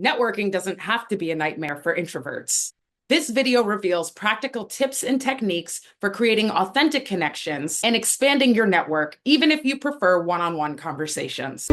Networking doesn't have to be a nightmare for introverts. This video reveals practical tips and techniques for creating authentic connections and expanding your network, even if you prefer one-on-one conversations.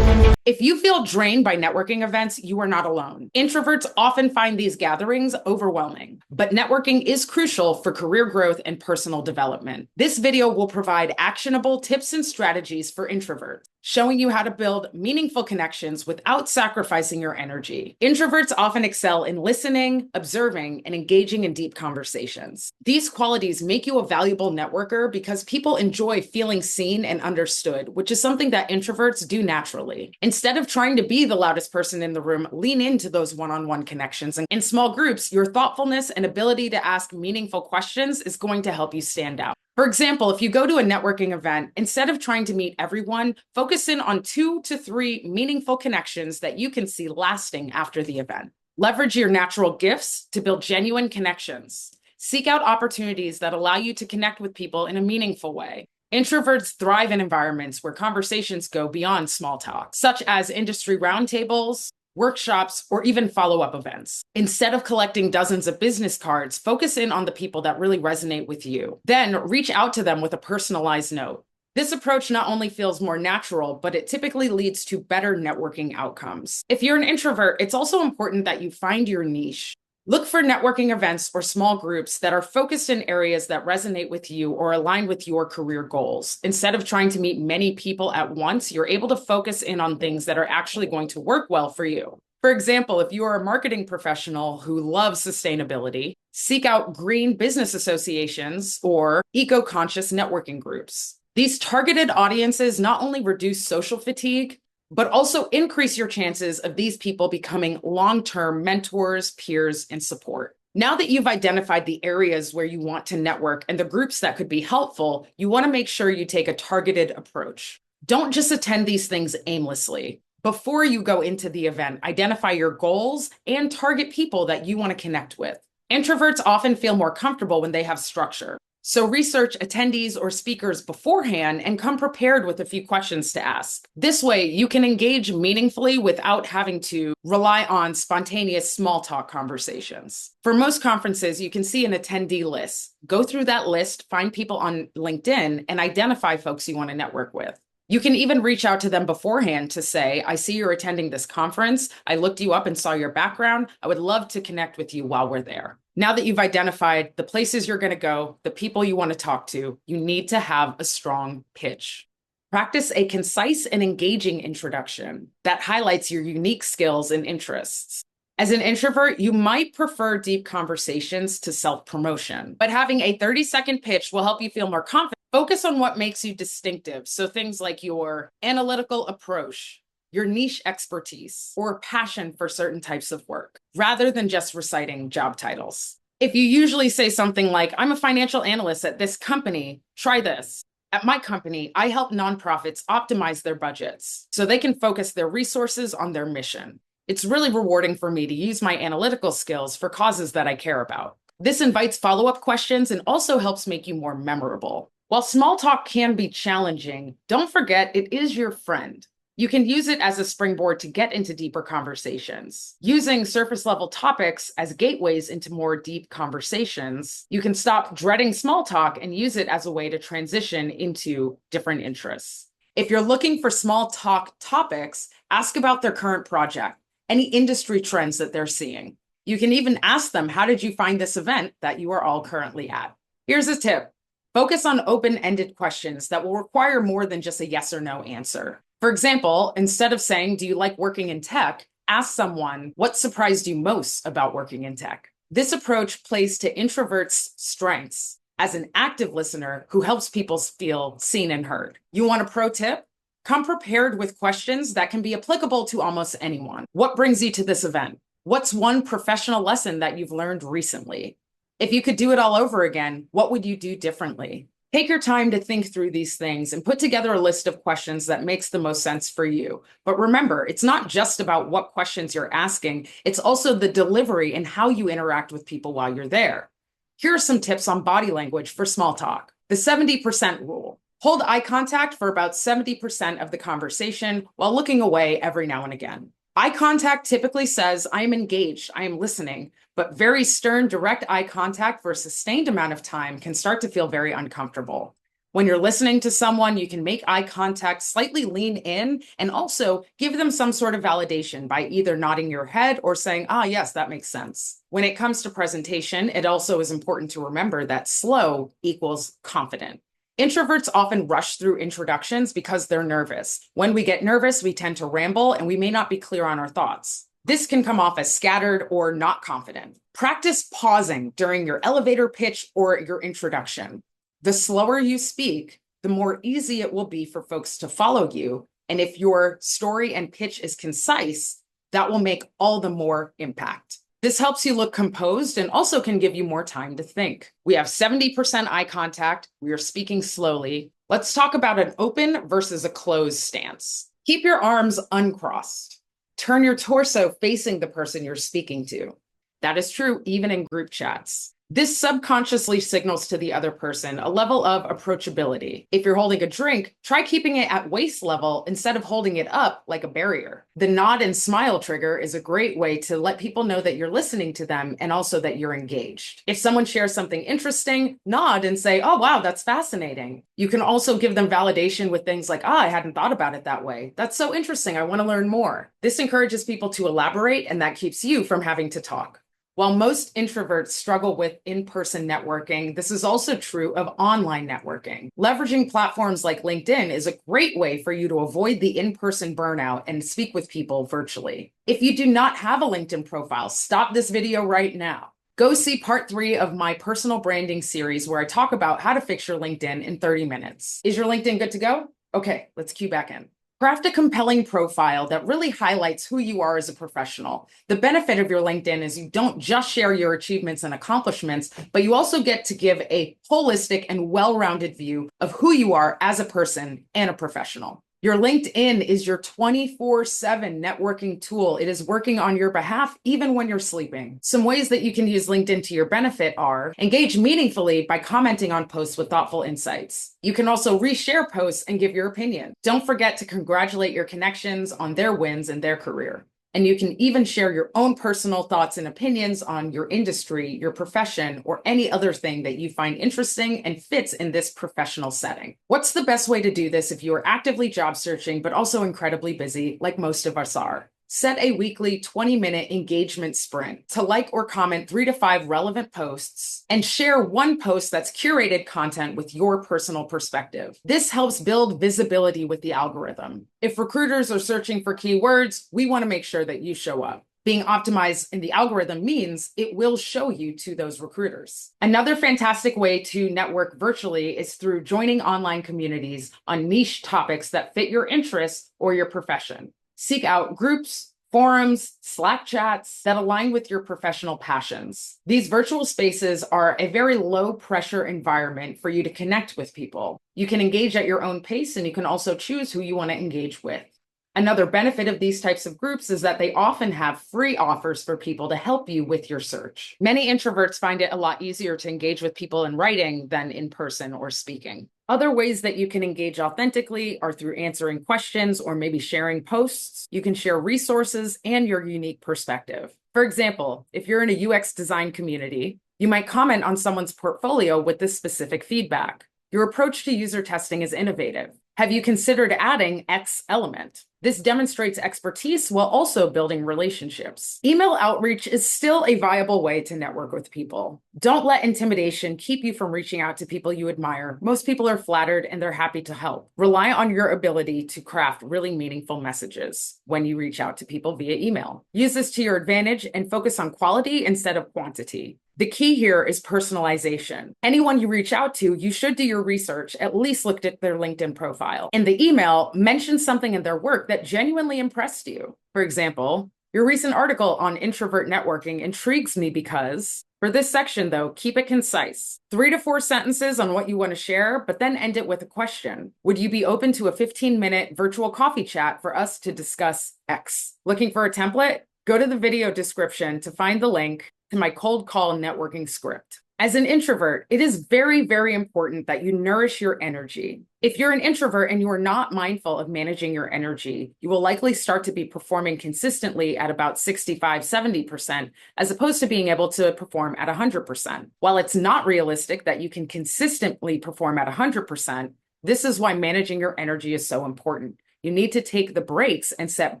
If you feel drained by networking events, you are not alone. Introverts often find these gatherings overwhelming, but networking is crucial for career growth and personal development. This video will provide actionable tips and strategies for introverts, showing you how to build meaningful connections without sacrificing your energy. Introverts often excel in listening, observing, and engaging in deep conversations. These qualities make you a valuable networker because people enjoy feeling seen and understood, which is something that introverts do naturally. Instead of trying to be the loudest person in the room, lean into those one-on-one connections. And in small groups, your thoughtfulness and ability to ask meaningful questions is going to help you stand out. For example, if you go to a networking event, instead of trying to meet everyone, focus in on 2 to 3 meaningful connections that you can see lasting after the event. Leverage your natural gifts to build genuine connections. Seek out opportunities that allow you to connect with people in a meaningful way. Introverts thrive in environments where conversations go beyond small talk, such as industry roundtables, workshops, or even follow-up events. Instead of collecting dozens of business cards, focus in on the people that really resonate with you. Then reach out to them with a personalized note. This approach not only feels more natural, but it typically leads to better networking outcomes. If you're an introvert, it's also important that you find your niche. Look for networking events or small groups that are focused in areas that resonate with you or align with your career goals. Instead of trying to meet many people at once, you're able to focus in on things that are actually going to work well for you. For example, if you are a marketing professional who loves sustainability, seek out green business associations or eco-conscious networking groups. These targeted audiences not only reduce social fatigue, but also increase your chances of these people becoming long-term mentors, peers, and support. Now that you've identified the areas where you want to network and the groups that could be helpful, you want to make sure you take a targeted approach. Don't just attend these things aimlessly. Before you go into the event, identify your goals and target people that you want to connect with. Introverts often feel more comfortable when they have structure. So research attendees or speakers beforehand and come prepared with a few questions to ask. This way, you can engage meaningfully without having to rely on spontaneous small talk conversations. For most conferences, you can see an attendee list. Go through that list, find people on LinkedIn, and identify folks you want to network with. You can even reach out to them beforehand to say, I see you're attending this conference. I looked you up and saw your background. I would love to connect with you while we're there. Now that you've identified the places you're going to go, the people you want to talk to, you need to have a strong pitch. Practice a concise and engaging introduction that highlights your unique skills and interests. As an introvert, you might prefer deep conversations to self-promotion, but having a 30-second pitch will help you feel more confident. Focus on what makes you distinctive. So things like your analytical approach, your niche expertise, or passion for certain types of work, rather than just reciting job titles. If you usually say something like, I'm a financial analyst at this company, try this. At my company, I help nonprofits optimize their budgets so they can focus their resources on their mission. It's really rewarding for me to use my analytical skills for causes that I care about. This invites follow-up questions and also helps make you more memorable. While small talk can be challenging, don't forget it is your friend. You can use it as a springboard to get into deeper conversations. Using surface-level topics as gateways into more deep conversations, you can stop dreading small talk and use it as a way to transition into different interests. If you're looking for small talk topics, ask about their current project, any industry trends that they're seeing. You can even ask them, how did you find this event that you are all currently at? Here's a tip. Focus on open-ended questions that will require more than just a yes or no answer. For example, instead of saying, do you like working in tech? Ask someone, what surprised you most about working in tech? This approach plays to introverts' strengths as an active listener who helps people feel seen and heard. You want a pro tip? Come prepared with questions that can be applicable to almost anyone. What brings you to this event? What's one professional lesson that you've learned recently? If you could do it all over again, what would you do differently? Take your time to think through these things and put together a list of questions that makes the most sense for you. But remember, it's not just about what questions you're asking, it's also the delivery and how you interact with people while you're there. Here are some tips on body language for small talk. The 70% rule. Hold eye contact for about 70% of the conversation while looking away every now and again. Eye contact typically says, I am engaged, I am listening, but very stern, direct eye contact for a sustained amount of time can start to feel very uncomfortable. When you're listening to someone, you can make eye contact, slightly lean in, and also give them some sort of validation by either nodding your head or saying, yes, that makes sense. When it comes to presentation, it also is important to remember that slow equals confident. Introverts often rush through introductions because they're nervous. When we get nervous, we tend to ramble and we may not be clear on our thoughts. This can come off as scattered or not confident. Practice pausing during your elevator pitch or your introduction. The slower you speak, the more easy it will be for folks to follow you. And if your story and pitch is concise, that will make all the more impact. This helps you look composed and also can give you more time to think. We have 70% eye contact. We are speaking slowly. Let's talk about an open versus a closed stance. Keep your arms uncrossed. Turn your torso facing the person you're speaking to. That is true even in group chats. This subconsciously signals to the other person a level of approachability. If you're holding a drink, try keeping it at waist level instead of holding it up like a barrier. The nod and smile trigger is a great way to let people know that you're listening to them and also that you're engaged. If someone shares something interesting, nod and say, oh, wow, that's fascinating. You can also give them validation with things like, I hadn't thought about it that way. That's so interesting. I want to learn more. This encourages people to elaborate, and that keeps you from having to talk. While most introverts struggle with in-person networking, this is also true of online networking. Leveraging platforms like LinkedIn is a great way for you to avoid the in-person burnout and speak with people virtually. If you do not have a LinkedIn profile, stop this video right now. Go see part 3 of my personal branding series where I talk about how to fix your LinkedIn in 30 minutes. Is your LinkedIn good to go? Okay, let's cue back in. Craft a compelling profile that really highlights who you are as a professional. The benefit of your LinkedIn is you don't just share your achievements and accomplishments, but you also get to give a holistic and well-rounded view of who you are as a person and a professional. Your LinkedIn is your 24/7 networking tool. It is working on your behalf even when you're sleeping. Some ways that you can use LinkedIn to your benefit are engage meaningfully by commenting on posts with thoughtful insights. You can also reshare posts and give your opinion. Don't forget to congratulate your connections on their wins in their career. And you can even share your own personal thoughts and opinions on your industry, your profession, or any other thing that you find interesting and fits in this professional setting. What's the best way to do this if you are actively job searching, but also incredibly busy, like most of us are? Set a weekly 20-minute engagement sprint to like or comment 3 to 5 relevant posts and share one post that's curated content with your personal perspective. This helps build visibility with the algorithm. If recruiters are searching for keywords, we want to make sure that you show up. Being optimized in the algorithm means it will show you to those recruiters. Another fantastic way to network virtually is through joining online communities on niche topics that fit your interests or your profession. Seek out groups, forums, Slack chats that align with your professional passions. These virtual spaces are a very low pressure environment for you to connect with people. You can engage at your own pace, and you can also choose who you want to engage with. Another benefit of these types of groups is that they often have free offers for people to help you with your search. Many introverts find it a lot easier to engage with people in writing than in person or speaking. Other ways that you can engage authentically are through answering questions or maybe sharing posts. You can share resources and your unique perspective. For example, if you're in a UX design community, you might comment on someone's portfolio with this specific feedback. Your approach to user testing is innovative. Have you considered adding X element? This demonstrates expertise while also building relationships. Email outreach is still a viable way to network with people. Don't let intimidation keep you from reaching out to people you admire. Most people are flattered and they're happy to help. Rely on your ability to craft really meaningful messages when you reach out to people via email. Use this to your advantage and focus on quality instead of quantity. The key here is personalization. Anyone you reach out to, you should do your research, at least look at their LinkedIn profile. In the email, mention something in their work that genuinely impressed you. For example, Your recent article on introvert networking intrigues me because, for this section though, keep it concise. 3 to 4 sentences on what you want to share, but then end it with a question. Would you be open to a 15-minute virtual coffee chat for us to discuss X? Looking for a template? Go to the video description to find the link to my cold call networking script. As an introvert, it is very, very important that you nourish your energy. If you're an introvert and you are not mindful of managing your energy, you will likely start to be performing consistently at about 65, 70%, as opposed to being able to perform at 100%. While it's not realistic that you can consistently perform at 100%, this is why managing your energy is so important. You need to take the breaks and set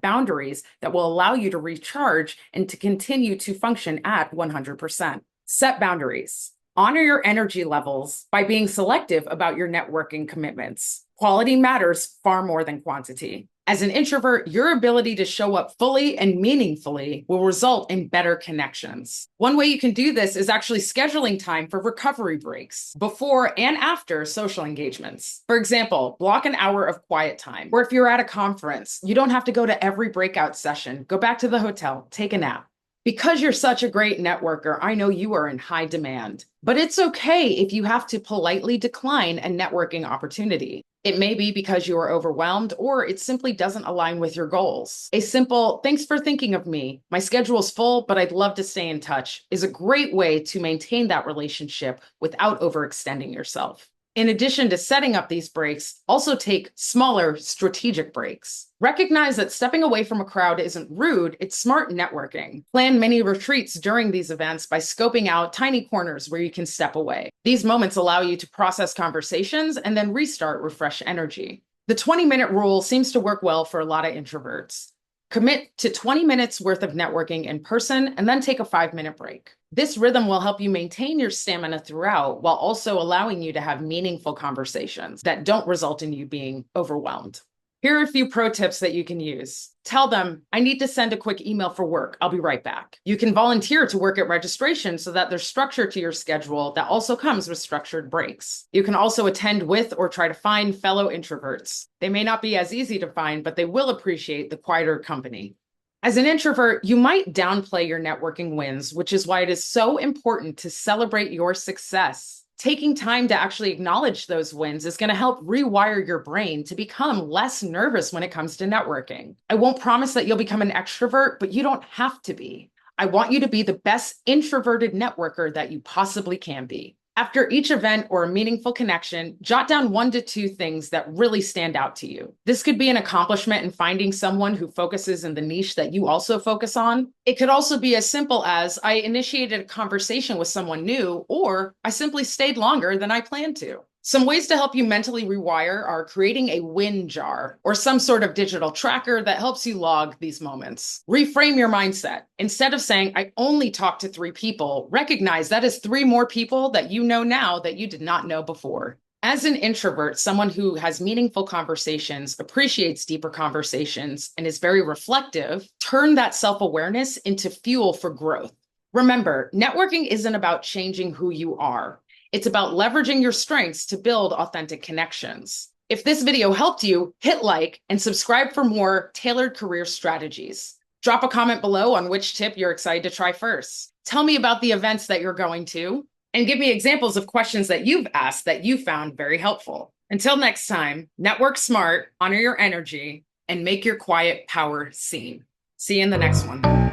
boundaries that will allow you to recharge and to continue to function at 100%. Set boundaries. Honor your energy levels by being selective about your networking commitments. Quality matters far more than quantity. As an introvert, your ability to show up fully and meaningfully will result in better connections. One way you can do this is actually scheduling time for recovery breaks before and after social engagements. For example, block an hour of quiet time. Or if you're at a conference, you don't have to go to every breakout session. Go back to the hotel, take a nap. Because you're such a great networker, I know you are in high demand. But it's okay if you have to politely decline a networking opportunity. It may be because you are overwhelmed or it simply doesn't align with your goals. A simple, "Thanks for thinking of me. My schedule's full, but I'd love to stay in touch," is a great way to maintain that relationship without overextending yourself. In addition to setting up these breaks, also take smaller strategic breaks. Recognize that stepping away from a crowd isn't rude, it's smart networking. Plan mini retreats during these events by scoping out tiny corners where you can step away. These moments allow you to process conversations and then restart with fresh energy. The 20-minute rule seems to work well for a lot of introverts. Commit to 20 minutes worth of networking in person and then take a 5-minute break. This rhythm will help you maintain your stamina throughout while also allowing you to have meaningful conversations that don't result in you being overwhelmed. Here are a few pro tips that you can use. Tell them, "I need to send a quick email for work. I'll be right back." You can volunteer to work at registration so that there's structure to your schedule that also comes with structured breaks. You can also attend with or try to find fellow introverts. They may not be as easy to find, but they will appreciate the quieter company. As an introvert, you might downplay your networking wins, which is why it is so important to celebrate your success. Taking time to actually acknowledge those wins is going to help rewire your brain to become less nervous when it comes to networking. I won't promise that you'll become an extrovert, but you don't have to be. I want you to be the best introverted networker that you possibly can be. After each event or a meaningful connection, jot down 1 to 2 things that really stand out to you. This could be an accomplishment in finding someone who focuses in the niche that you also focus on. It could also be as simple as, "I initiated a conversation with someone new," or "I simply stayed longer than I planned to." Some ways to help you mentally rewire are creating a win jar or some sort of digital tracker that helps you log these moments. Reframe your mindset. Instead of saying, "I only talked to 3 people," recognize that is 3 more people that you know now that you did not know before. As an introvert, someone who has meaningful conversations, appreciates deeper conversations, and is very reflective, turn that self-awareness into fuel for growth. Remember, networking isn't about changing who you are. It's about leveraging your strengths to build authentic connections. If this video helped you, hit like and subscribe for more tailored career strategies. Drop a comment below on which tip you're excited to try first. Tell me about the events that you're going to, and give me examples of questions that you've asked that you found very helpful. Until next time, network smart, honor your energy, and make your quiet power seen. See you in the next one.